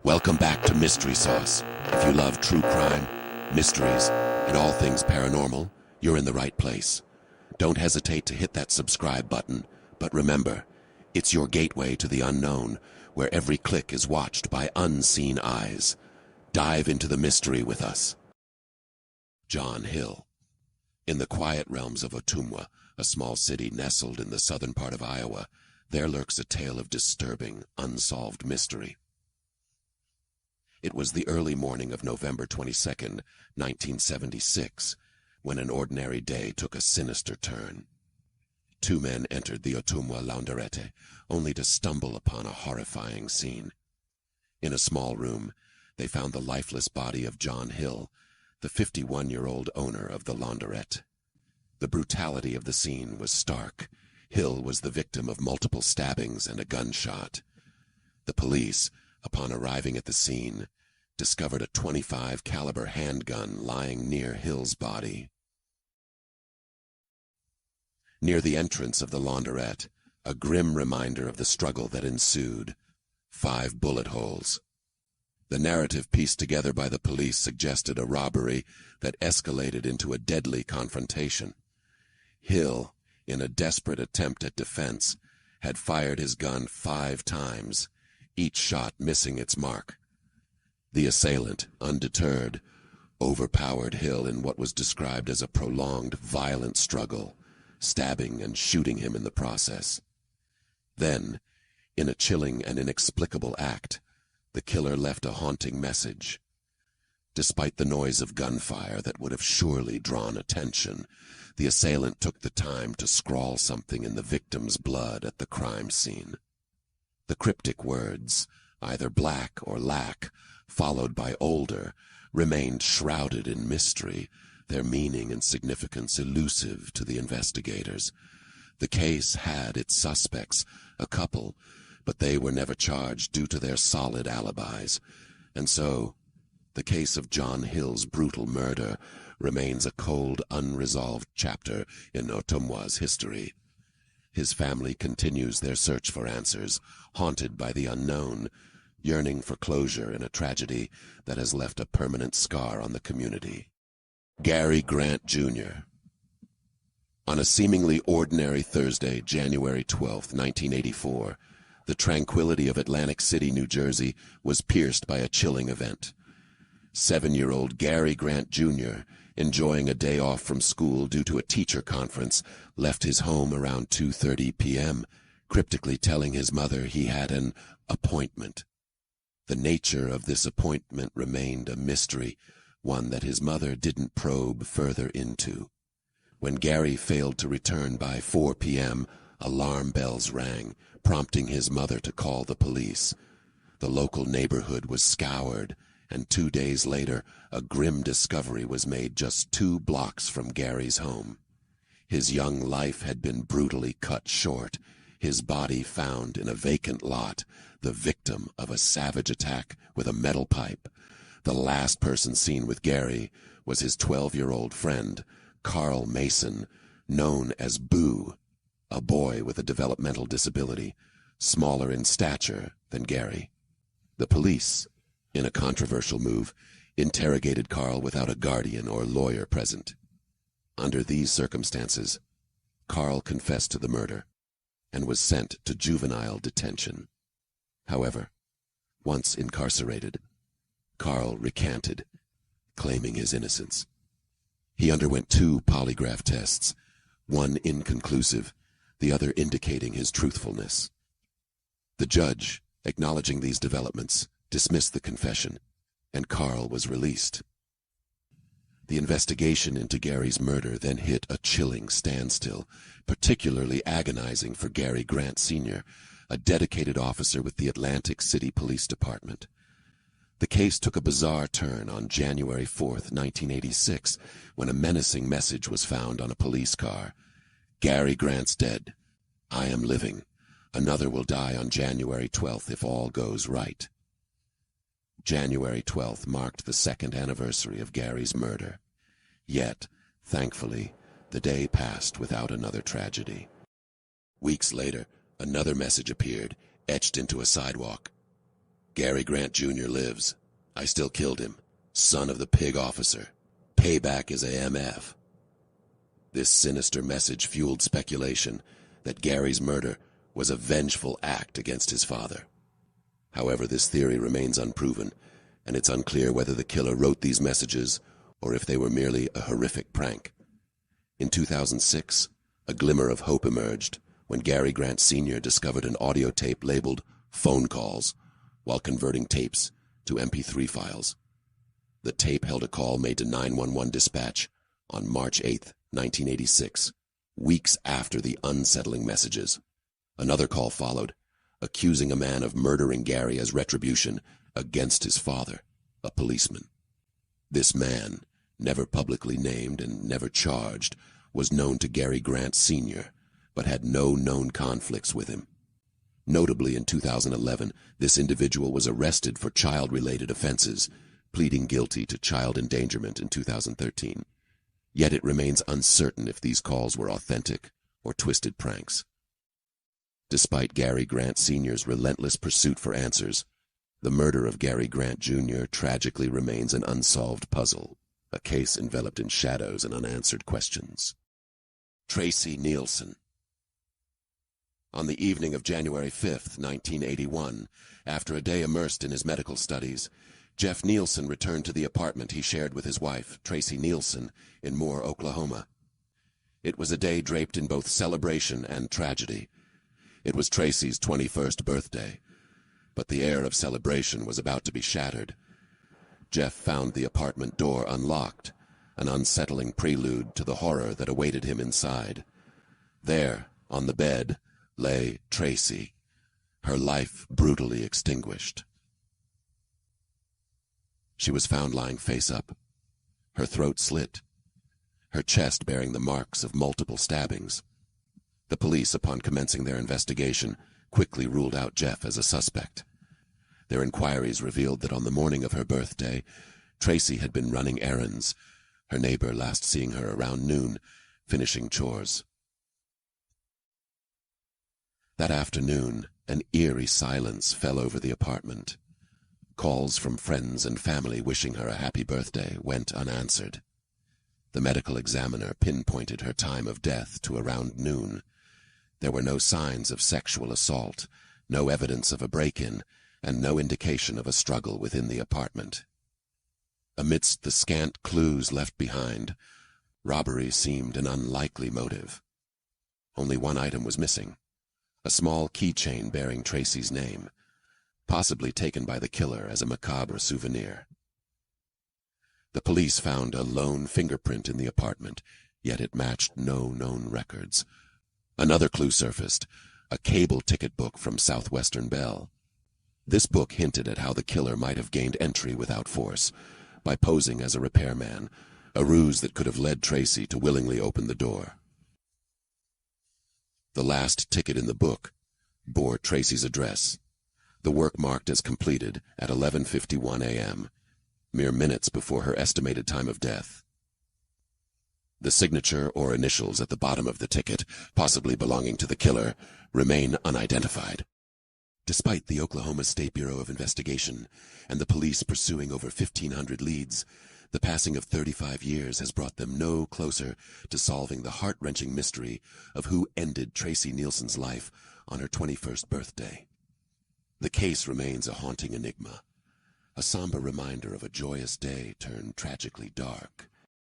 Welcome back to Mystery Sauce. If you love true crime, mysteries, and all things paranormal, you're in the right place. Don't hesitate to hit that subscribe button, but remember, it's your gateway to the unknown, where every click is watched by unseen eyes. Dive into the mystery with us. John Hill. In the quiet realms of Ottumwa, a small city nestled in the southern part of Iowa, there lurks a tale of disturbing, unsolved mystery. It was the early morning of November 22nd, 1976, when an ordinary day took a sinister turn. Two men entered the Ottumwa laundrette, only to stumble upon a horrifying scene. In a small room, they found the lifeless body of John Hill, the 51-year-old owner of the laundrette. The brutality of the scene was stark. Hill was the victim of multiple stabbings and a gunshot. The police, upon arriving at the scene, discovered a .25 caliber handgun lying near Hill's body. Near the entrance of the laundrette, a grim reminder of the struggle that ensued. 5 bullet holes. The narrative pieced together by the police suggested a robbery that escalated into a deadly confrontation. Hill, in a desperate attempt at defense, had fired his gun 5 times, each shot missing its mark. The assailant, undeterred, overpowered Hill in what was described as a prolonged, violent struggle, stabbing and shooting him in the process. Then, in a chilling and inexplicable act, the killer left a haunting message. Despite the noise of gunfire that would have surely drawn attention, the assailant took the time to scrawl something in the victim's blood at the crime scene. The cryptic words, either black or lack, followed by older, remained shrouded in mystery, their meaning and significance elusive to the investigators. The case had its suspects, a couple, but they were never charged due to their solid alibis, and so the case of John Hill's brutal murder remains a cold, unresolved chapter in Ottumwa's history. His family continues their search for answers, haunted by the unknown, yearning for closure in a tragedy that has left a permanent scar on the community. Gary Grant, Jr. On a seemingly ordinary Thursday, January 12, 1984, the tranquility of Atlantic City, New Jersey, was pierced by a chilling event. 7-year-old Gary Grant, Jr., enjoying a day off from school due to a teacher conference, left his home around 2:30 p.m., cryptically telling his mother he had an appointment. The nature of this appointment remained a mystery, one that his mother didn't probe further into. When Gary failed to return by 4 p.m., alarm bells rang, prompting his mother to call the police. The local neighborhood was scoured, and 2 days later, a grim discovery was made just 2 blocks from Gary's home. His young life had been brutally cut short, his body found in a vacant lot, the victim of a savage attack with a metal pipe. The last person seen with Gary was his 12-year-old friend, Carl Mason, known as Boo, a boy with a developmental disability, smaller in stature than Gary. The police, in a controversial move, interrogated Carl without a guardian or lawyer present. Under these circumstances, Carl confessed to the murder and was sent to juvenile detention. However, once incarcerated, Carl recanted, claiming his innocence. He underwent 2 polygraph tests, one inconclusive, the other indicating his truthfulness. The judge, acknowledging these developments, dismissed the confession, and Carl was released. The investigation into Gary's murder then hit a chilling standstill, particularly agonizing for Gary Grant Sr., a dedicated officer with the Atlantic City Police Department. The case took a bizarre turn on January 4th, 1986, when a menacing message was found on a police car. Gary Grant's dead. I am living. Another will die on January 12th if all goes right. January 12th marked the 2nd anniversary of Gary's murder. Yet, thankfully, the day passed without another tragedy. Weeks later, another message appeared, etched into a sidewalk. Gary Grant Jr. lives. I still killed him. Son of the pig officer. Payback is a MF. This sinister message fueled speculation that Gary's murder was a vengeful act against his father. However, this theory remains unproven, and it's unclear whether the killer wrote these messages or if they were merely a horrific prank. In 2006, a glimmer of hope emerged when Gary Grant Sr. discovered an audio tape labeled "phone calls" while converting tapes to MP3 files. The tape held a call made to 911 dispatch on March 8, 1986, weeks after the unsettling messages. Another call followed, accusing a man of murdering Gary as retribution against his father, a policeman. This man, never publicly named and never charged, was known to Gary Grant Sr., but had no known conflicts with him. Notably, in 2011, this individual was arrested for child-related offenses, pleading guilty to child endangerment in 2013. Yet it remains uncertain if these calls were authentic or twisted pranks. Despite Gary Grant Sr.'s relentless pursuit for answers, the murder of Gary Grant Jr. tragically remains an unsolved puzzle, a case enveloped in shadows and unanswered questions. Tracy Nielsen. On the evening of January 5, 1981, after a day immersed in his medical studies, Jeff Nielsen returned to the apartment he shared with his wife, Tracy Nielsen, in Moore, Oklahoma. It was a day draped in both celebration and tragedy. It was Tracy's 21st birthday, but the air of celebration was about to be shattered. Jeff found the apartment door unlocked, an unsettling prelude to the horror that awaited him inside. There, on the bed, lay Tracy, her life brutally extinguished. She was found lying face up, her throat slit, her chest bearing the marks of multiple stabbings. The police, upon commencing their investigation, quickly ruled out Jeff as a suspect. Their inquiries revealed that on the morning of her birthday, Tracy had been running errands, her neighbor last seeing her around noon, finishing chores. That afternoon, an eerie silence fell over the apartment. Calls from friends and family wishing her a happy birthday went unanswered. The medical examiner pinpointed her time of death to around noon. There were no signs of sexual assault, no evidence of a break-in, and no indication of a struggle within the apartment. Amidst the scant clues left behind, robbery seemed an unlikely motive. Only one item was missing, a small keychain bearing Tracy's name, possibly taken by the killer as a macabre souvenir. The police found a lone fingerprint in the apartment, yet it matched no known records. Another clue surfaced, a cable ticket book from Southwestern Bell. This book hinted at how the killer might have gained entry without force, by posing as a repairman, a ruse that could have led Tracy to willingly open the door. The last ticket in the book bore Tracy's address, the work marked as completed at 11:51 a.m., mere minutes before her estimated time of death. The signature or initials at the bottom of the ticket, possibly belonging to the killer, remain unidentified. Despite the Oklahoma State Bureau of Investigation and the police pursuing over 1,500 leads, the passing of 35 years has brought them no closer to solving the heart-wrenching mystery of who ended Tracy Nielsen's life on her 21st birthday. The case remains a haunting enigma, a somber reminder of a joyous day turned tragically dark.